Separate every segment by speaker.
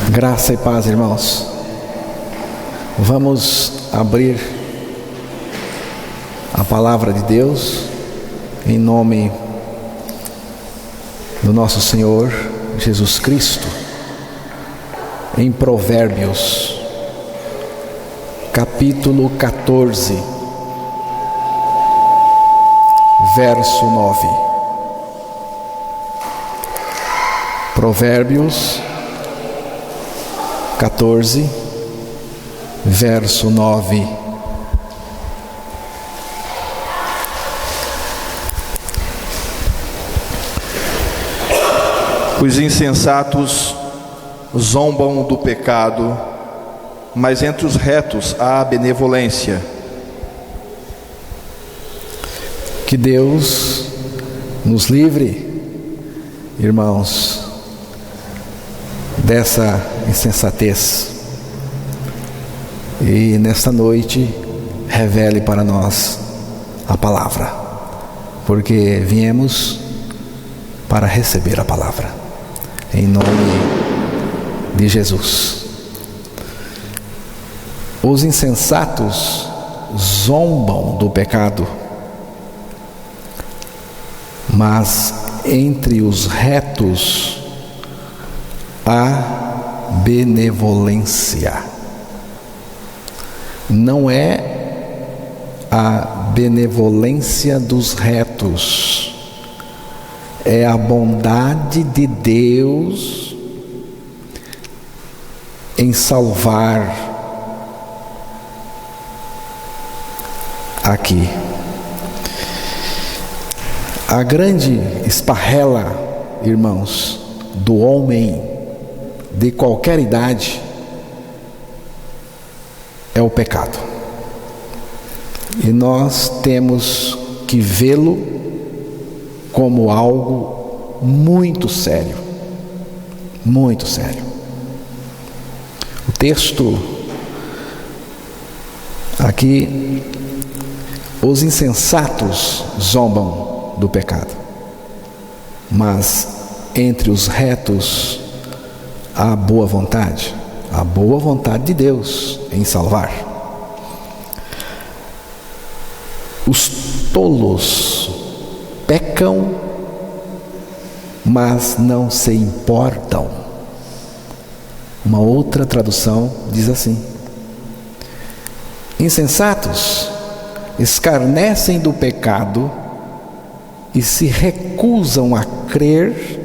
Speaker 1: Graça e paz, irmãos. Vamos abrir a palavra de Deus em nome do nosso Senhor Jesus Cristo, em Provérbios, capítulo 14, verso 9. Provérbios 14, verso 9.
Speaker 2: Os insensatos zombam do pecado, mas entre os retos há benevolência.
Speaker 1: Que Deus nos livre, irmãos, dessa insensatez, e nesta noite revele para nós a palavra, porque viemos para receber a palavra, em nome de Jesus. Os insensatos zombam do pecado, mas entre os retos há benevolência. Não é a benevolência dos retos, é a bondade de Deus em salvar aqui. A grande esparrela, irmãos, do homem de qualquer idade é o pecado, e nós temos que vê-lo como algo muito sério, muito sério. O texto aqui: os insensatos zombam do pecado, mas entre os retos há boa vontade, a boa vontade de Deus em salvar. Os tolos pecam, mas não se importam. Uma outra tradução diz assim: insensatos escarnecem do pecado e se recusam a crer,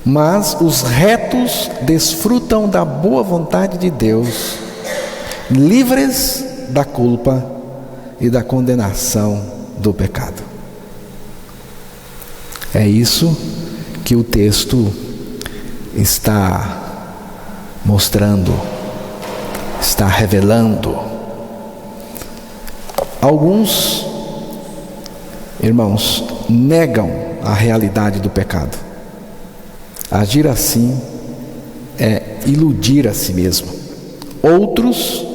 Speaker 1: mas os retos desfrutam da boa vontade de Deus, livres da culpa e da condenação do pecado. É isso que o texto está mostrando, está revelando. Alguns, irmãos, negam a realidade do pecado. Agir assim é iludir a si mesmo. Outros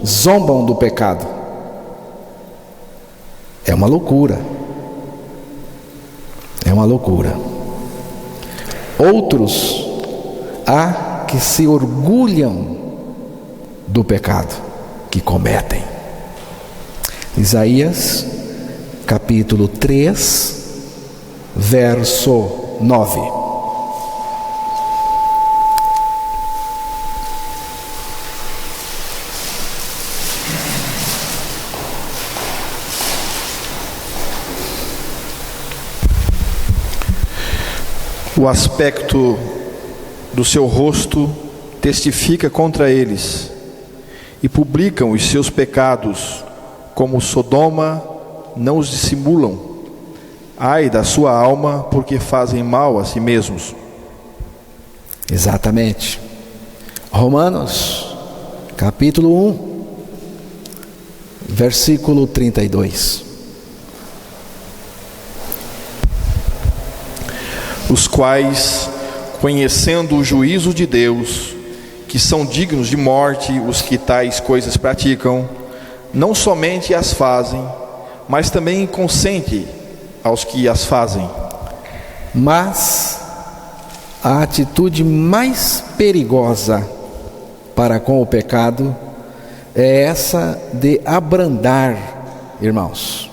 Speaker 1: zombam do pecado. É uma loucura. É uma loucura. Outros há que se orgulham do pecado que cometem. Isaías, capítulo 3, verso 9.
Speaker 2: O aspecto do seu rosto testifica contra eles, e publicam os seus pecados, como Sodoma não os dissimulam. Ai da sua alma, porque fazem mal a si mesmos.
Speaker 1: Exatamente. Romanos, capítulo 1, versículo 32.
Speaker 2: Os quais, conhecendo o juízo de Deus, que são dignos de morte os que tais coisas praticam, não somente as fazem, mas também consentem aos que as fazem.
Speaker 1: Mas A atitude mais perigosa para com o pecado é essa de abrandar, irmãos,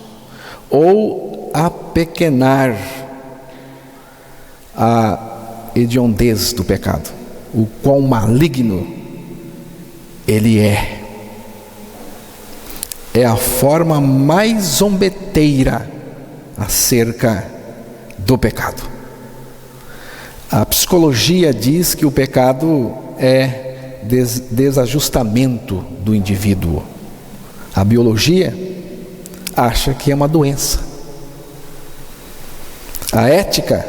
Speaker 1: ou apequenar a hediondez do pecado, o quão maligno ele é. É a forma mais zombeteira acerca do pecado. A psicologia diz que o pecado é desajustamento do indivíduo. A biologia acha que é uma doença. A ética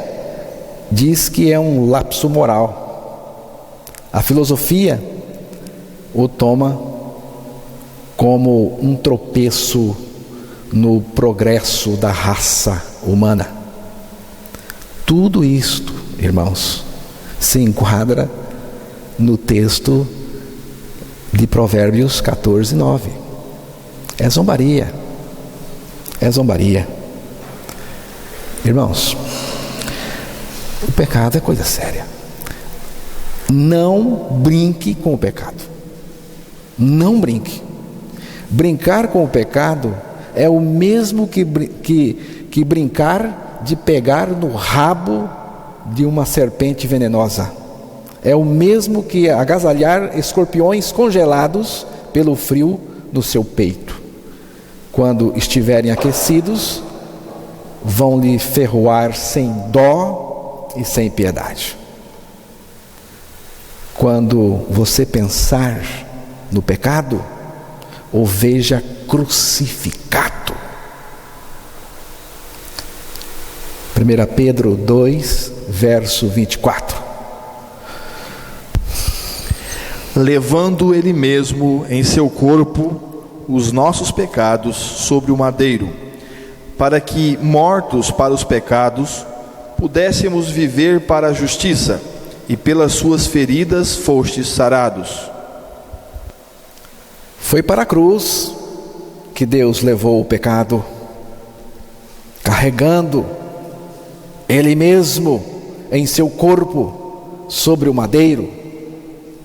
Speaker 1: diz que é um lapso moral. A filosofia o toma como um tropeço no progresso da raça humana. Tudo isto, irmãos, se enquadra no texto de Provérbios 14:9. É zombaria. É zombaria. Irmãos, o pecado é coisa séria. Não brinque com o pecado. Não brinque. Brincar com o pecado é o mesmo que brincar de pegar no rabo de uma serpente venenosa. É o mesmo que agasalhar escorpiões congelados pelo frio no seu peito. Quando estiverem aquecidos, vão lhe ferroar sem dó e sem piedade. Quando você pensar no pecado, o veja crucificado. 1 Pedro 2, verso 24.
Speaker 2: Levando ele mesmo em seu corpo os nossos pecados sobre o madeiro, para que, mortos para os pecados, pudéssemos viver para a justiça, e pelas suas feridas fostes sarados.
Speaker 1: Foi para a cruz que Deus levou o pecado, carregando Ele mesmo em seu corpo sobre o madeiro,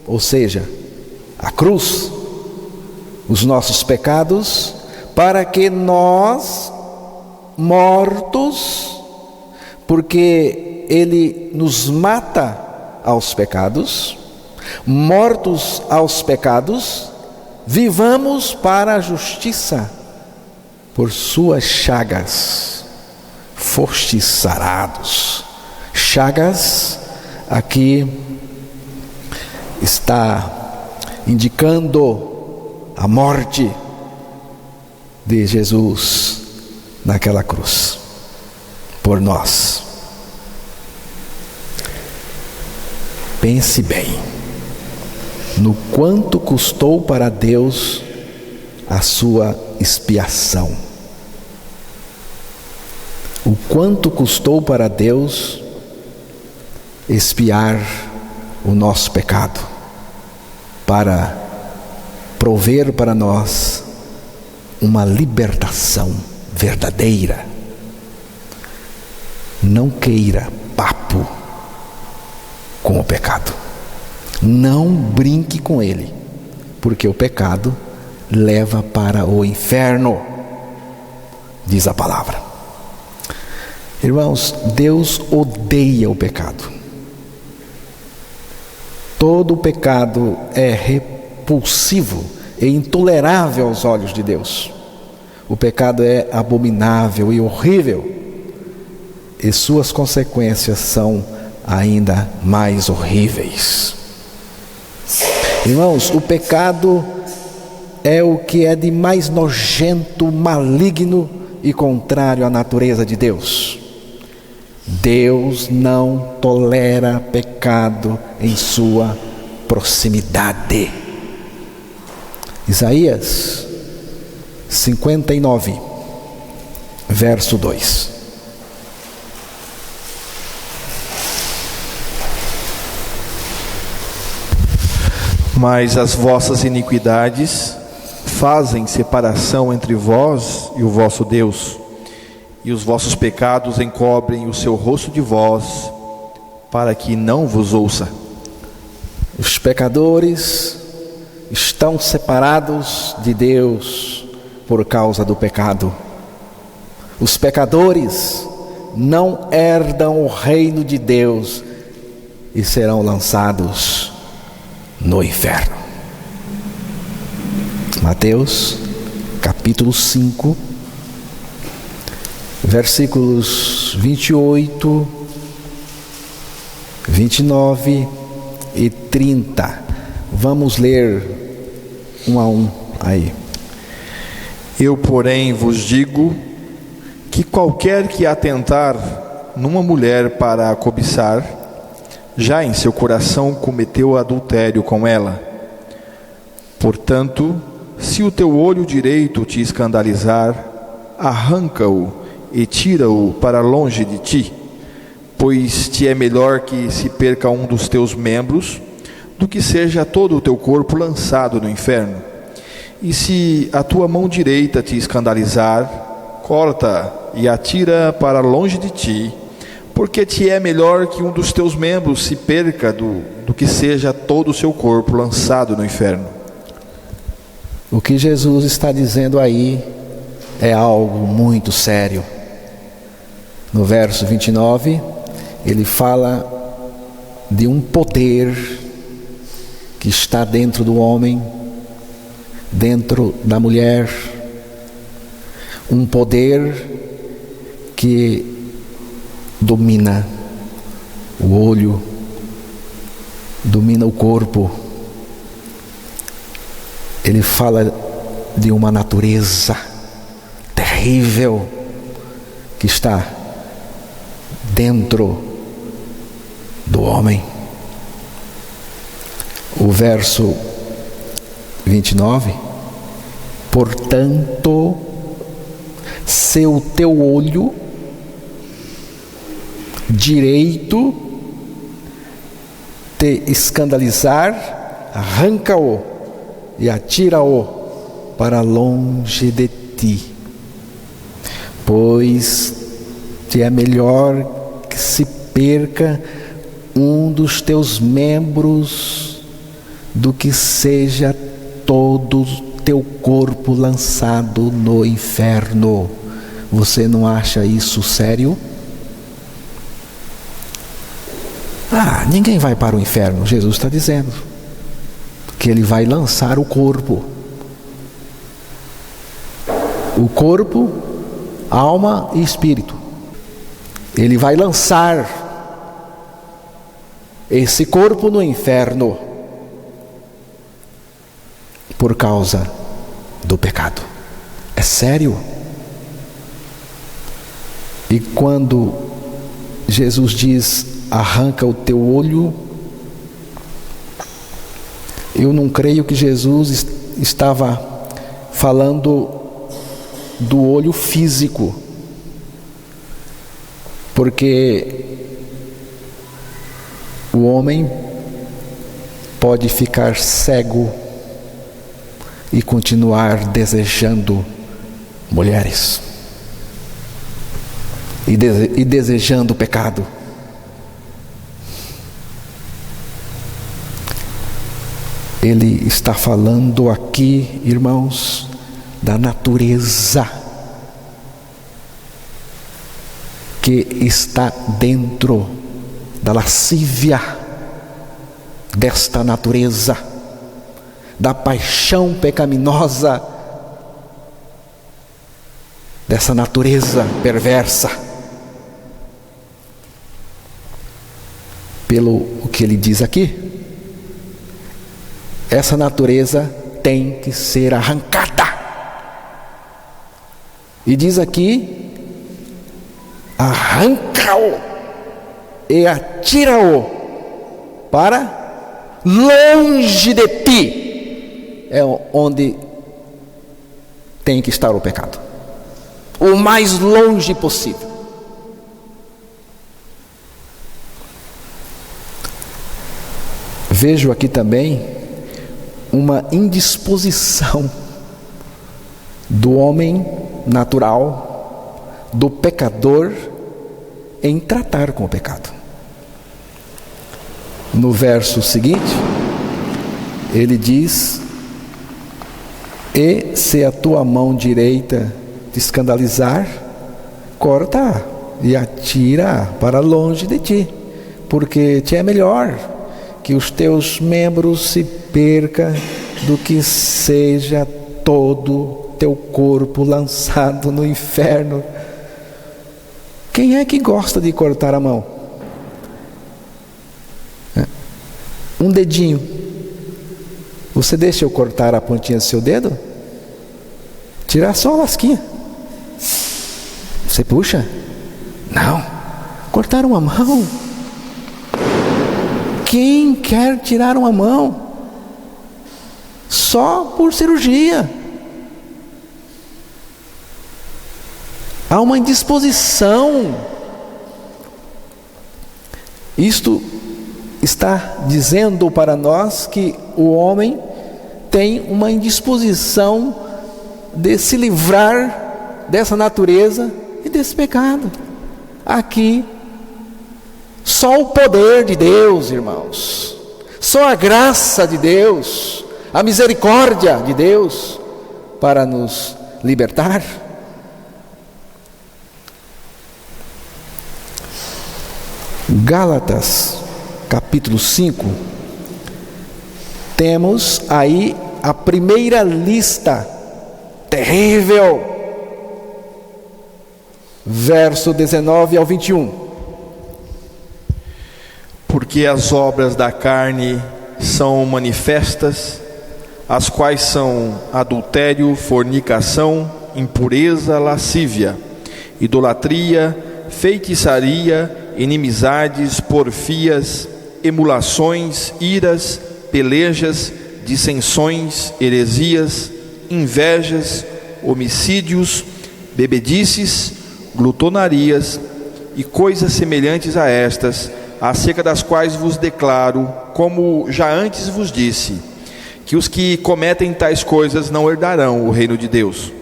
Speaker 1: ou seja, a cruz, os nossos pecados, para que nós, mortos, porque Ele nos mata aos pecados, mortos aos pecados, vivamos para a justiça. Por suas chagas fostes sarados. Chagas aqui está indicando a morte de Jesus naquela cruz por nós. Pense bem no quanto custou para Deus a sua expiação. O quanto custou para Deus expiar o nosso pecado, para prover para nós uma libertação verdadeira. Não queira papo com o pecado. Não brinque com ele, porque o pecado leva para o inferno, diz a palavra. Irmãos, Deus odeia o pecado. Todo pecado é repulsivo e intolerável aos olhos de Deus. O pecado é abominável e horrível, e suas consequências são ainda mais horríveis. Irmãos, o pecado é o que é de mais nojento, maligno e contrário à natureza de Deus. Deus não tolera pecado em sua proximidade. Isaías 59, verso 2.
Speaker 2: Mas as vossas iniquidades fazem separação entre vós e o vosso Deus, e os vossos pecados encobrem o seu rosto de vós, para que não vos ouça.
Speaker 1: Os pecadores estão separados de Deus por causa do pecado. Os pecadores não herdam o reino de Deus e serão lançados no inferno. Mateus capítulo 5, versículos 28, 29 e 30. Vamos ler um a um aí.
Speaker 2: Eu, porém, vos digo que qualquer que atentar numa mulher para a cobiçar, já em seu coração cometeu adultério com ela. Portanto, se o teu olho direito te escandalizar, arranca-o e tira-o para longe de ti, pois te é melhor que se perca um dos teus membros, do que seja todo o teu corpo lançado no inferno. E se a tua mão direita te escandalizar, corta e atira para longe de ti, porque te é melhor que um dos teus membros se perca do que seja todo o seu corpo lançado no inferno.
Speaker 1: O que Jesus está dizendo aí é algo muito sério. No verso 29, ele fala de um poder que está dentro do homem, dentro da mulher, um poder que domina o olho, domina o corpo. Ele fala de uma natureza terrível que está dentro do homem. O verso 29, portanto, se o teu olho direito te escandalizar, arranca-o e atira-o para longe de ti, pois te é melhor que se perca um dos teus membros do que seja todo o teu corpo lançado no inferno. Você não acha isso sério? Ninguém vai para o inferno. Jesus está dizendo que ele vai lançar o corpo, alma e espírito. Ele vai lançar esse corpo no inferno por causa do pecado. É sério. E quando Jesus diz: arranca o teu olho, eu não creio que Jesus estava falando do olho físico, porque o homem pode ficar cego e continuar desejando mulheres e desejando pecado. Ele está falando aqui, irmãos, da natureza que está dentro da lascívia desta natureza, da paixão pecaminosa dessa natureza perversa. Pelo o que ele diz aqui, essa natureza tem que ser arrancada. E diz aqui: arranca-o e atira-o para longe de ti. É onde tem que estar o pecado, o mais longe possível. Vejo aqui também uma indisposição do homem natural, do pecador, em tratar com o pecado. No verso seguinte, ele diz: e se a tua mão direita te escandalizar, corta e atira para longe de ti, porque te é melhor que os teus membros se perca do que seja todo teu corpo lançado no inferno. Quem é que gosta de cortar a mão? Um dedinho. Você deixa eu cortar a pontinha do seu dedo? Tirar só a lasquinha. Você puxa? Não. Cortar uma mão. Quem quer tirar uma mão? Só por cirurgia. Há uma indisposição. Isto está dizendo para nós que o homem tem uma indisposição de se livrar dessa natureza e desse pecado. Aqui, só o poder de Deus, irmãos, só a graça de Deus, a misericórdia de Deus para nos libertar. Gálatas capítulo 5, temos aí a primeira lista terrível, verso 19 ao 21.
Speaker 2: Porque as obras da carne são manifestas, as quais são adultério, fornicação, impureza, lascívia, idolatria, feitiçaria, inimizades, porfias, emulações, iras, pelejas, dissensões, heresias, invejas, homicídios, bebedices, glutonarias e coisas semelhantes a estas, acerca das quais vos declaro, como já antes vos disse, que os que cometem tais coisas não herdarão o reino de Deus.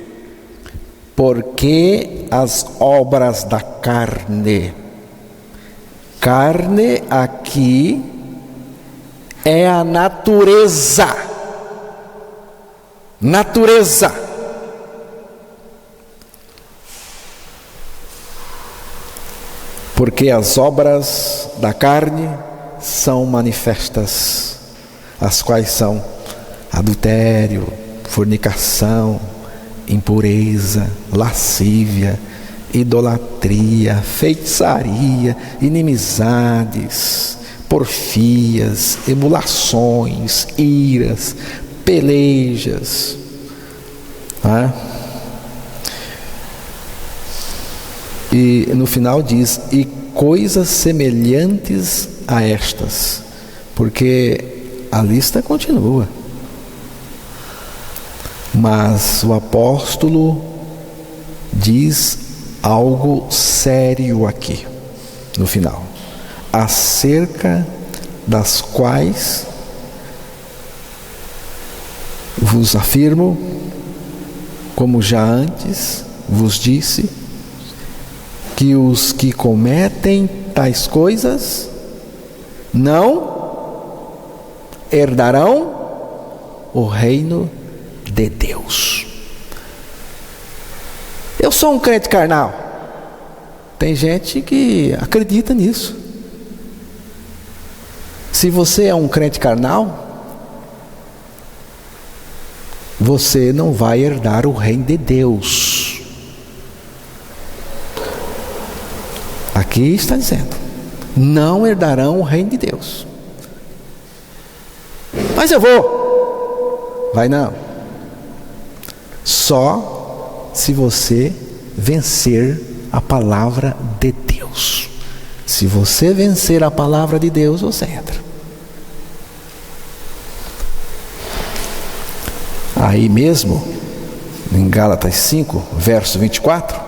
Speaker 1: Porque as obras da carne aqui é a natureza. Porque as obras da carne são manifestas, as quais são adultério, fornicação, impureza, lascívia, idolatria, feitiçaria, inimizades, porfias, emulações, iras, pelejas. E no final diz: e coisas semelhantes a estas, porque a lista continua. Mas o apóstolo diz algo sério aqui, no final, acerca das quais vos afirmo, como já antes vos disse, que os que cometem tais coisas não herdarão o reino de Deus. Eu sou um crente carnal. Tem gente que acredita nisso. Se você é um crente carnal, você não vai herdar o reino de Deus. Aqui está dizendo: não herdarão o reino de Deus. Mas eu vou. Vai não. Só se você vencer a palavra de Deus. Se você vencer a palavra de Deus, você entra. Aí mesmo, em Gálatas 5, verso 24.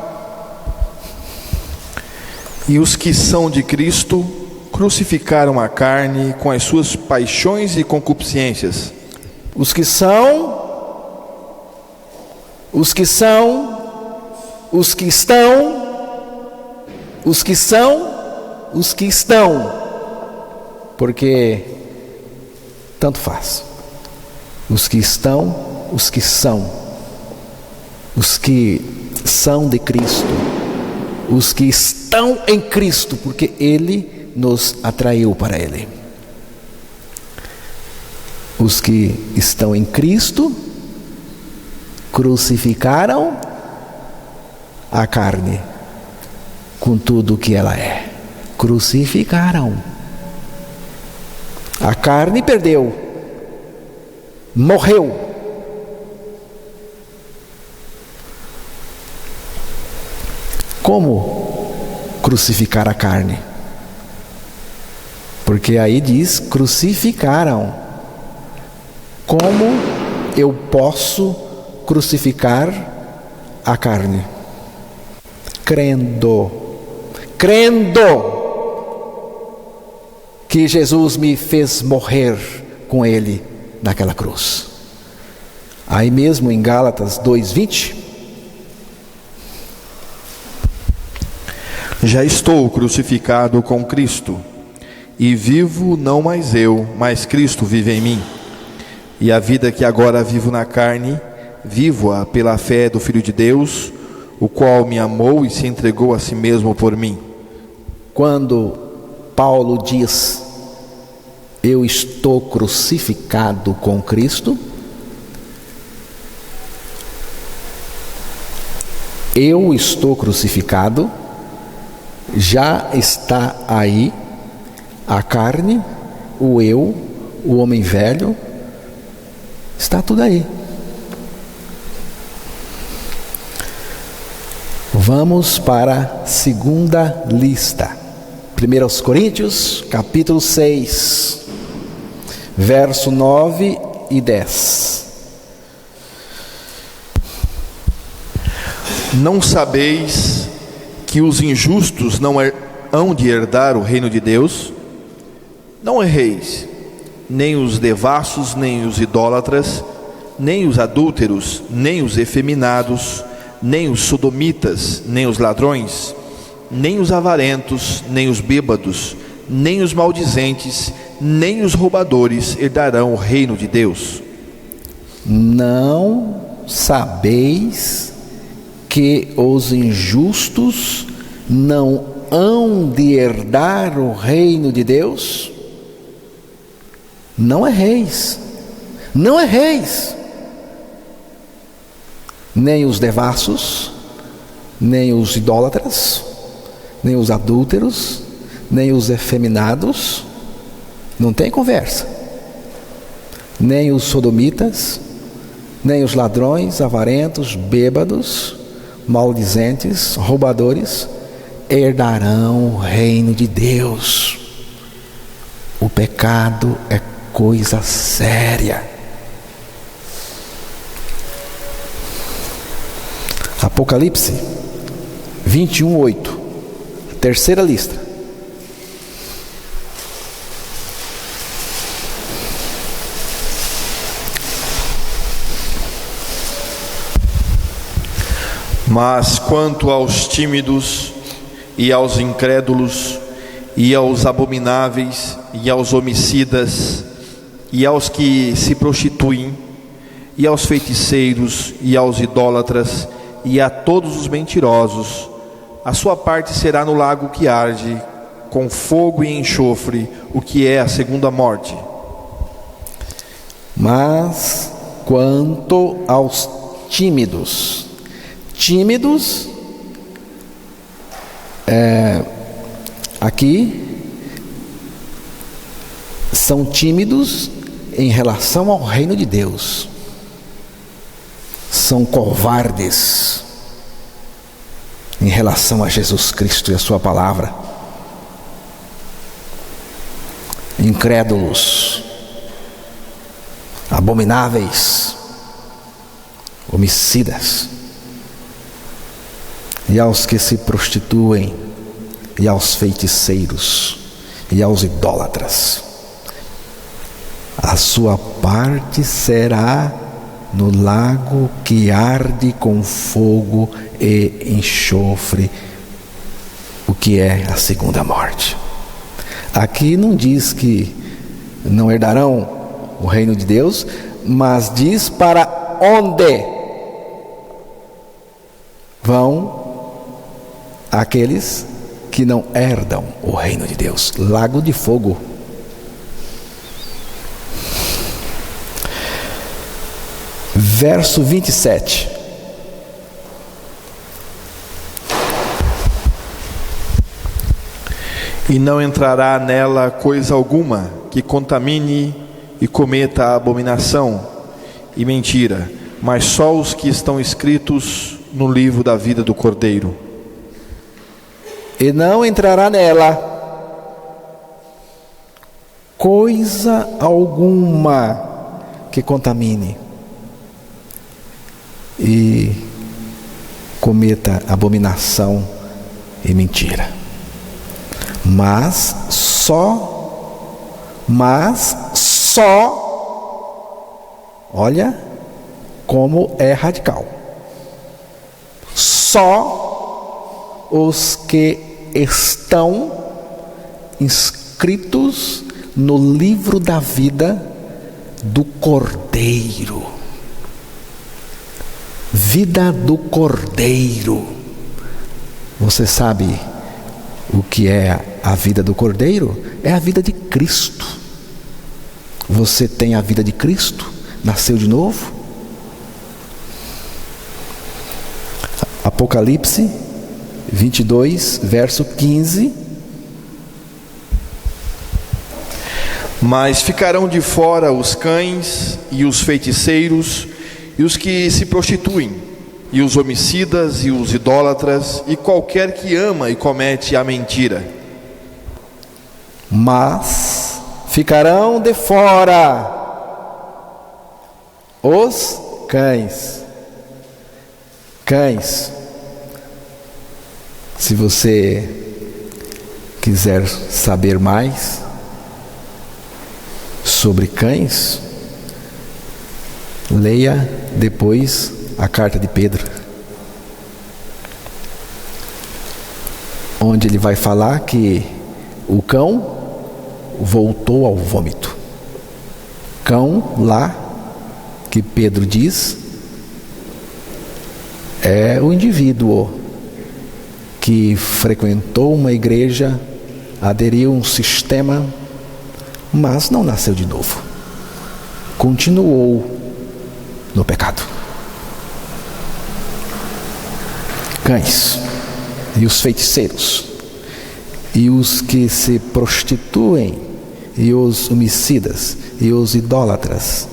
Speaker 2: E os que são de Cristo crucificaram a carne com as suas paixões e concupiscências.
Speaker 1: Os que estão, porque tanto faz. Os que estão, os que são de Cristo, os que estão em Cristo, porque Ele nos atraiu para Ele. Os que estão em Cristo crucificaram a carne com tudo o que ela é. Crucificaram. A carne perdeu, morreu. Como crucificar a carne? Porque aí diz: crucificaram. Como eu posso crucificar a carne? Crendo que Jesus me fez morrer com Ele naquela cruz. Aí mesmo em Gálatas 2:20,
Speaker 2: já estou crucificado com Cristo, e vivo não mais eu, mas Cristo vive em mim. E a vida que agora vivo na carne, vivo-a pela fé do Filho de Deus, o qual me amou e se entregou a si mesmo por mim.
Speaker 1: Quando Paulo diz: eu estou crucificado com Cristo, eu estou crucificado, já está aí a carne, o eu, o homem velho, está tudo aí. Vamos para a segunda lista. 1 Coríntios, capítulo 6, verso 9 e 10.
Speaker 2: Não sabeis que os injustos não hão de herdar o reino de Deus? Não erreis, nem os devassos, nem os idólatras, nem os adúlteros, nem os efeminados, nem os sodomitas, nem os ladrões, nem os avarentos, nem os bêbados, nem os maldizentes, nem os roubadores herdarão o reino de Deus.
Speaker 1: Não sabeis que os injustos não hão de herdar o reino de Deus? Não erreis, não erreis. Nem os devassos, nem os idólatras, nem os adúlteros, nem os efeminados, não tem conversa. Nem os sodomitas, nem os ladrões, avarentos, bêbados, maldizentes, roubadores, herdarão o reino de Deus. O pecado é coisa séria. Apocalipse 21:8, terceira lista.
Speaker 2: Mas quanto aos tímidos e aos incrédulos e aos abomináveis e aos homicidas e aos que se prostituem e aos feiticeiros e aos idólatras e a todos os mentirosos, a sua parte será no lago que arde com fogo e enxofre, o que é a segunda morte.
Speaker 1: Mas quanto aos tímidos, aqui são tímidos em relação ao reino de Deus, são covardes em relação a Jesus Cristo e a sua palavra, incrédulos, abomináveis, homicidas, e aos que se prostituem, e aos feiticeiros, e aos idólatras, a sua parte será no lago que arde com fogo e enxofre, o que é a segunda morte. Aqui não diz que não herdarão o reino de Deus, mas diz para onde vão aqueles que não herdam o reino de Deus. Lago de fogo. Verso 27.
Speaker 2: E não entrará nela coisa alguma que contamine e cometa a abominação e mentira, mas só os que estão escritos no livro da vida do Cordeiro.
Speaker 1: E não entrará nela coisa alguma que contamine e cometa abominação e mentira, mas só, olha como é radical, só os que estão inscritos no livro da vida do Cordeiro. Vida do Cordeiro. Você sabe o que é a vida do Cordeiro? É a vida de Cristo. Você tem a vida de Cristo? Nasceu de novo? Apocalipse 22, verso 15.
Speaker 2: Mas ficarão de fora os cães e os feiticeiros e os que se prostituem, e os homicidas e os idólatras, e qualquer que ama e comete a mentira.
Speaker 1: Mas ficarão de fora os cães. Cães. Se você quiser saber mais sobre cães, leia depois a carta de Pedro, onde ele vai falar que o cão voltou ao vômito. Cão lá que Pedro diz é o indivíduo que frequentou uma igreja, aderiu a um sistema, mas não nasceu de novo, continuou no pecado. Cães e os feiticeiros e os que se prostituem e os homicidas e os idólatras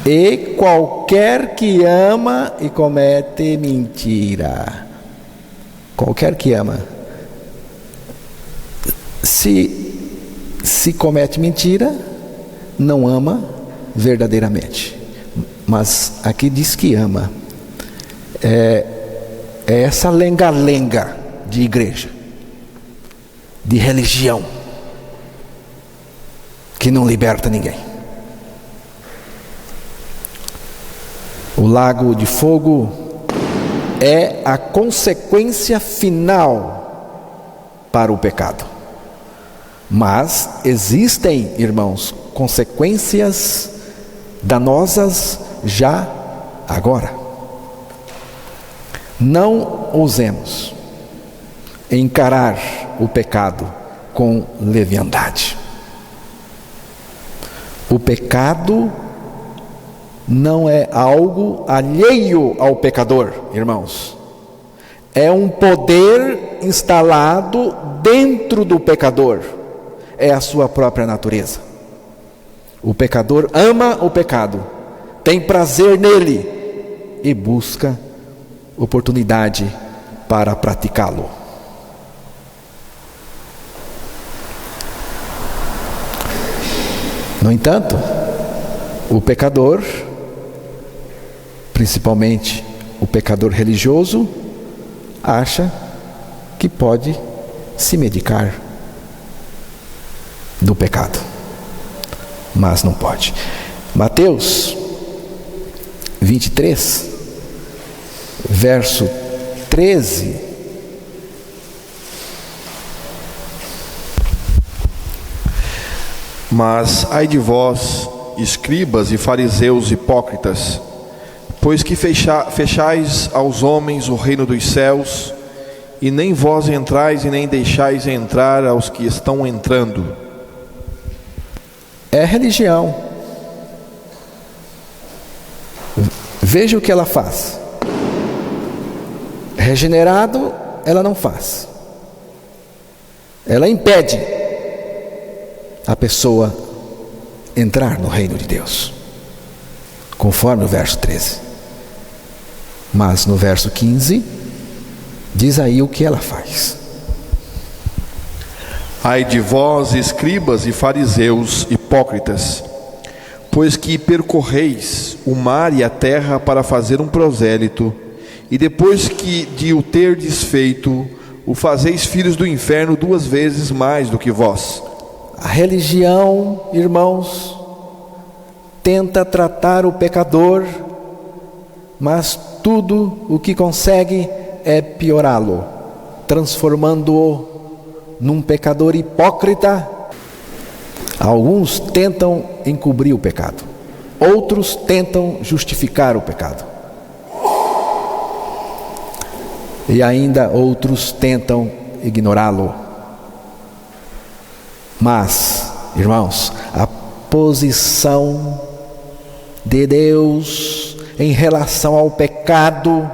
Speaker 1: e qualquer que ama e comete mentira. Qualquer que ama. Se comete mentira, não ama verdadeiramente. Mas aqui diz que ama. É essa lenga-lenga de igreja, de religião, que não liberta ninguém. O lago de fogo é a consequência final para o pecado. Mas existem, irmãos, consequências danosas já agora. Não ousemos encarar o pecado com leviandade. O pecado não é algo alheio ao pecador, irmãos. É um poder instalado dentro do pecador. É a sua própria natureza. O pecador ama o pecado, tem prazer nele e busca oportunidade para praticá-lo. No entanto, o pecador, principalmente o pecador religioso, acha que pode se medicar do pecado, mas não pode. Mateus 23, verso 13.
Speaker 2: Mas ai de vós, escribas e fariseus hipócritas, pois que fechais aos homens o reino dos céus, e nem vós entrais e nem deixais entrar aos que estão entrando.
Speaker 1: É religião. Veja o que ela faz. Regenerado, ela não faz. Ela impede a pessoa entrar no reino de Deus, conforme o verso 13. Mas no verso 15, diz aí o que ela faz.
Speaker 2: Ai de vós, escribas e fariseus hipócritas, pois que percorreis o mar e a terra para fazer um prosélito, e depois que de o terdes feito, o fazeis filhos do inferno 2 vezes mais do que vós.
Speaker 1: A religião, irmãos, tenta tratar o pecador, mas tudo o que consegue é piorá-lo, transformando-o num pecador hipócrita. Alguns tentam encobrir o pecado, outros tentam justificar o pecado, e ainda outros tentam ignorá-lo. Mas, irmãos, a posição de Deus em relação ao pecado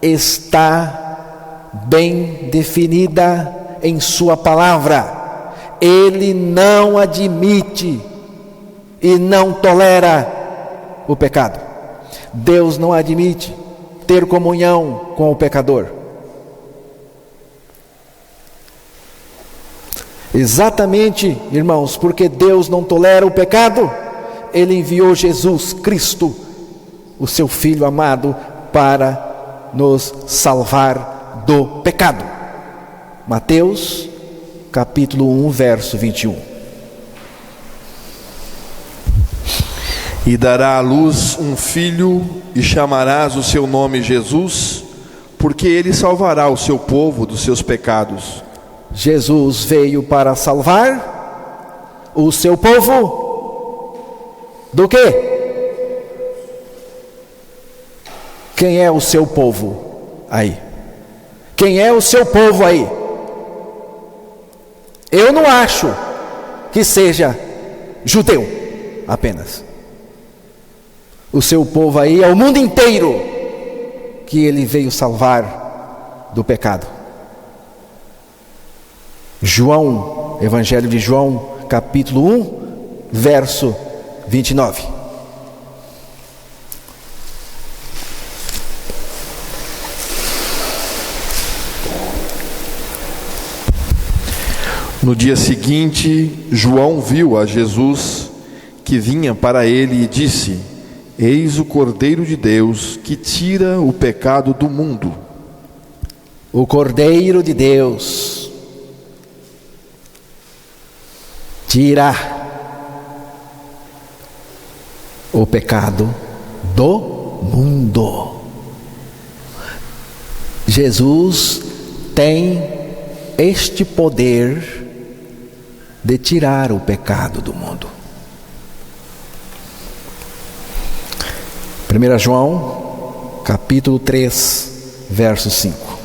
Speaker 1: está bem definida em sua palavra. Ele não admite e não tolera o pecado. Deus não admite ter comunhão com o pecador. Exatamente, irmãos, porque Deus não tolera o pecado, Ele enviou Jesus Cristo, o seu Filho amado, para nos salvar do pecado. Mateus, capítulo 1, verso 21.
Speaker 2: E dará à luz um filho, e chamarás o seu nome Jesus, porque ele salvará o seu povo dos seus pecados.
Speaker 1: Jesus veio para salvar o seu povo do quê? Quem é o seu povo aí? Quem é o seu povo aí? Eu não acho que seja judeu apenas. O seu povo aí é o mundo inteiro que ele veio salvar do pecado. João, Evangelho de João, capítulo 1, verso 29.
Speaker 2: No dia seguinte, João viu a Jesus que vinha para ele e disse: Eis o Cordeiro de Deus que tira o pecado do mundo.
Speaker 1: O Cordeiro de Deus tira o pecado do mundo. Jesus tem este poder de tirar o pecado do mundo. 1 João, capítulo 3, verso 5.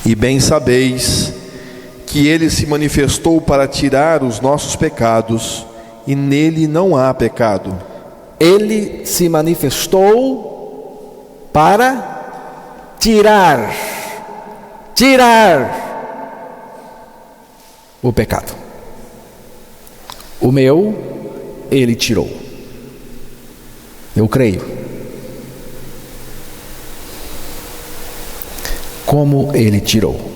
Speaker 2: E bem sabeis que ele se manifestou para tirar os nossos pecados, e nele não há pecado.
Speaker 1: Ele se manifestou para tirar o pecado. O meu, ele tirou. Eu creio. Como ele tirou?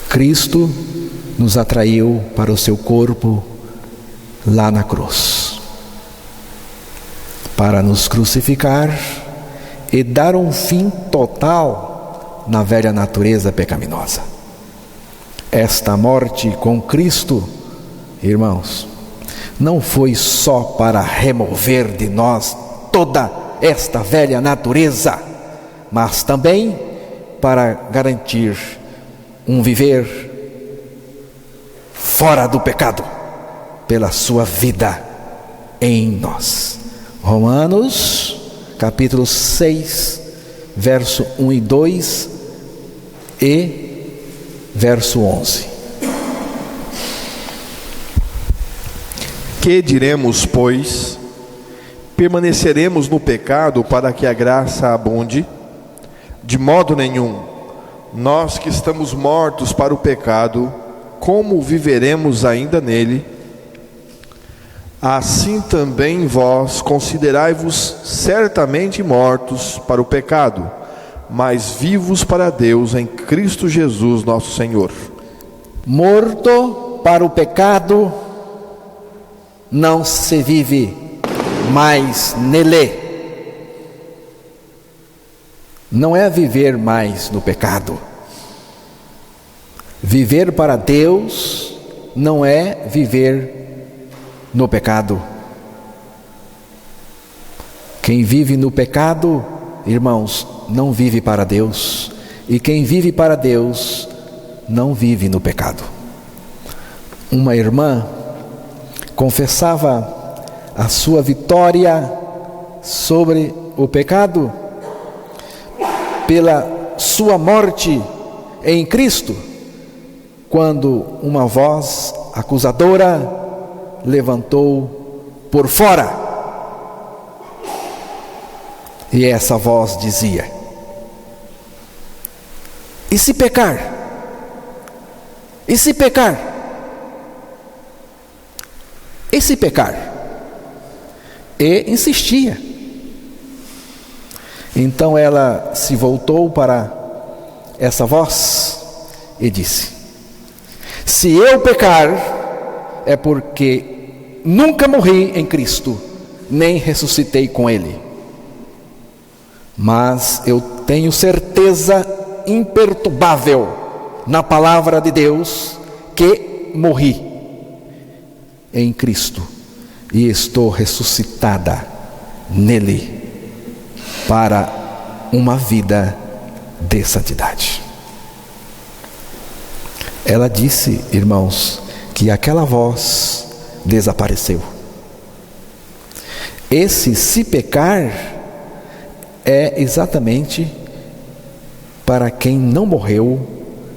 Speaker 1: Cristo nos atraiu para o seu corpo lá na cruz, para nos crucificar e dar um fim total na velha natureza pecaminosa. Esta morte com Cristo, irmãos, não foi só para remover de nós toda esta velha natureza, mas também para garantir um viver fora do pecado, pela sua vida em nós. Romanos, capítulo 6, verso 1 e 2 e verso 11.
Speaker 2: Que diremos, pois? Permaneceremos no pecado para que a graça abunde? De modo nenhum. Nós que estamos mortos para o pecado, como viveremos ainda nele? Assim também vós considerai-vos certamente mortos para o pecado, mas vivos para Deus em Cristo Jesus nosso Senhor.
Speaker 1: Morto para o pecado, não se vive mais nele. Não é viver mais no pecado. Viver para Deus não é viver no pecado. Quem vive no pecado, irmãos, não vive para Deus. E quem vive para Deus, não vive no pecado. Uma irmã confessava a sua vitória sobre o pecado pela sua morte em Cristo, quando uma voz acusadora levantou por fora. E essa voz dizia: e se pecar? E se pecar? E se pecar? E insistia. Então ela se voltou para essa voz e disse: se eu pecar, é porque nunca morri em Cristo, nem ressuscitei com Ele. Mas eu tenho certeza imperturbável na palavra de Deus que morri em Cristo e estou ressuscitada nele para uma vida de santidade. Ela disse, irmãos, que aquela voz desapareceu. Esse se pecar é exatamente para quem não morreu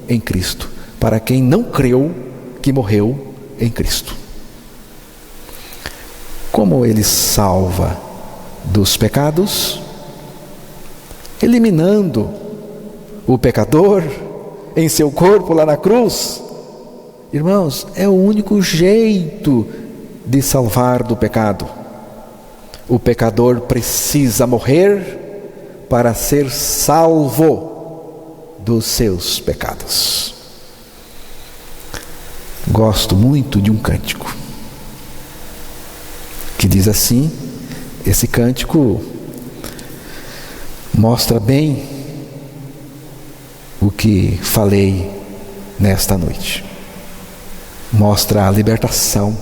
Speaker 1: em Cristo, para quem não creu que morreu em Cristo. Como Ele salva dos pecados? Eliminando o pecador em seu corpo lá na cruz. Irmãos, é o único jeito de salvar do pecado. O pecador precisa morrer para ser salvo dos seus pecados. Gosto muito de um cântico que diz assim. Esse cântico mostra bem o que falei nesta noite. Mostra a libertação,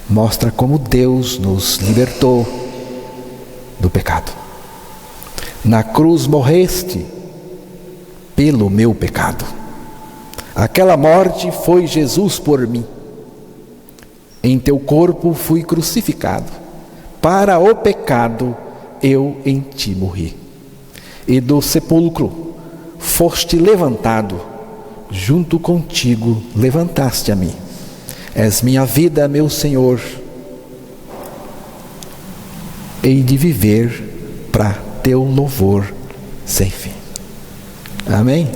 Speaker 1: mostra como Deus nos libertou do pecado. Na cruz morreste pelo meu pecado. Aquela morte foi Jesus por mim. Em teu corpo fui crucificado. Para o pecado eu em ti morri. E do sepulcro foste levantado, junto contigo levantaste a mim. És minha vida, meu Senhor. Hei de viver para teu louvor sem fim. Amém?